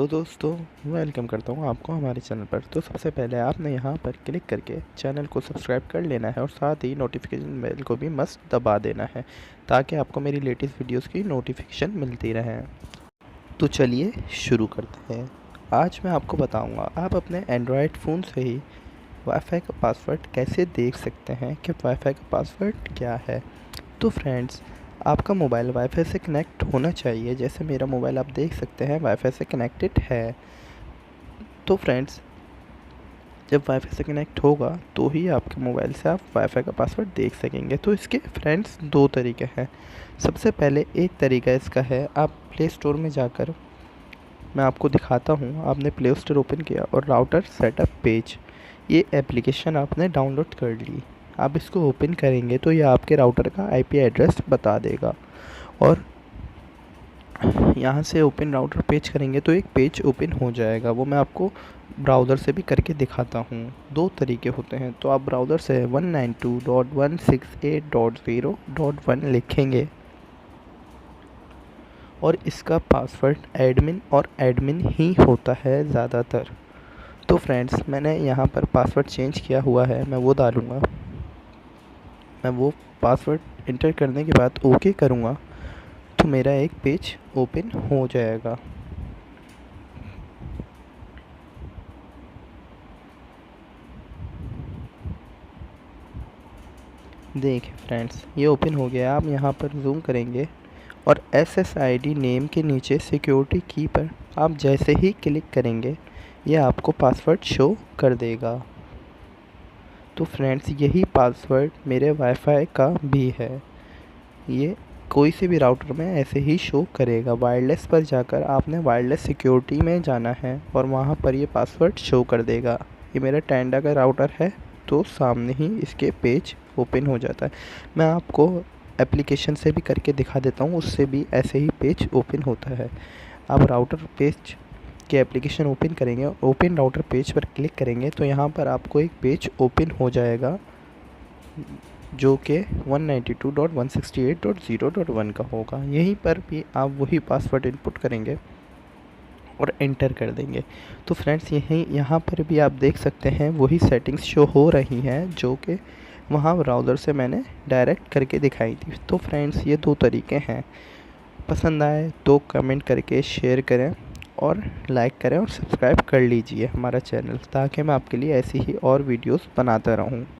तो दोस्तों, वेलकम करता हूँ आपको हमारे चैनल पर। तो सबसे पहले आपने यहाँ पर क्लिक करके चैनल को सब्सक्राइब कर लेना है और साथ ही नोटिफिकेशन बेल को भी मस्त दबा देना है ताकि आपको मेरी लेटेस्ट वीडियोस की नोटिफिकेशन मिलती रहे। तो चलिए शुरू करते हैं। आज मैं आपको बताऊँगा आप अपने एंड्रॉयड फ़ोन से ही वाईफाई का पासवर्ड कैसे देख सकते हैं कि वाईफाई का पासवर्ड क्या है। तो फ्रेंड्स, आपका मोबाइल वाईफाई से कनेक्ट होना चाहिए। जैसे मेरा मोबाइल आप देख सकते हैं वाईफाई से कनेक्टेड है। तो फ्रेंड्स, जब वाईफाई से कनेक्ट होगा तो ही आपके मोबाइल से आप वाईफाई का पासवर्ड देख सकेंगे। तो इसके फ्रेंड्स दो तरीके हैं। सबसे पहले एक तरीका इसका है, आप प्ले स्टोर में जाकर, मैं आपको दिखाता हूँ। आपने प्ले स्टोर ओपन किया और राउटर सेटअप पेज, ये एप्लीकेशन आपने डाउनलोड कर ली। आप इसको ओपन करेंगे तो ये आपके राउटर का आईपी एड्रेस बता देगा और यहाँ से ओपन राउटर पेज करेंगे तो एक पेज ओपन हो जाएगा। वो मैं आपको ब्राउज़र से भी करके दिखाता हूँ। दो तरीके होते हैं। तो आप ब्राउज़र से 192.168.0.1 लिखेंगे और इसका पासवर्ड एडमिन और एडमिन ही होता है ज़्यादातर। तो फ्रेंड्स, मैंने यहाँ पर पासवर्ड चेंज किया हुआ है, मैं वो डालूँगा। मैं वो पासवर्ड इंटर करने के बाद ओके करूँगा तो मेरा एक पेज ओपन हो जाएगा। देखिए फ्रेंड्स, ये ओपन हो गया। आप यहाँ पर जूम करेंगे और SSID नेम के नीचे सिक्योरिटी की पर आप जैसे ही क्लिक करेंगे ये आपको पासवर्ड शो कर देगा। तो फ्रेंड्स, यही पासवर्ड मेरे वाईफाई का भी है। ये कोई से भी राउटर में ऐसे ही शो करेगा। वायरलेस पर जाकर आपने वायरलेस सिक्योरिटी में जाना है और वहाँ पर ये पासवर्ड शो कर देगा। ये मेरा टेंडा का राउटर है तो सामने ही इसके पेज ओपन हो जाता है। मैं आपको एप्लीकेशन से भी करके दिखा देता हूँ, उससे भी ऐसे ही पेज ओपन होता है। आप राउटर पेज के एप्लीकेशन ओपन करेंगे, ओपन राउटर पेज पर क्लिक करेंगे तो यहाँ पर आपको एक पेज ओपन हो जाएगा जो कि 192.168.0.1 का होगा। यहीं पर भी आप वही पासवर्ड इनपुट करेंगे और एंटर कर देंगे। तो फ्रेंड्स, यहाँ पर भी आप देख सकते हैं वही सेटिंग्स शो हो रही हैं जो कि वहाँ ब्राउज़र से मैंने डायरेक्ट करके दिखाई थी। तो फ्रेंड्स, ये दो तरीके हैं। पसंद आए तो कमेंट करके शेयर करें और लाइक करें और सब्सक्राइब कर लीजिए हमारा चैनल, ताकि मैं आपके लिए ऐसी ही और वीडियोस बनाता रहूं।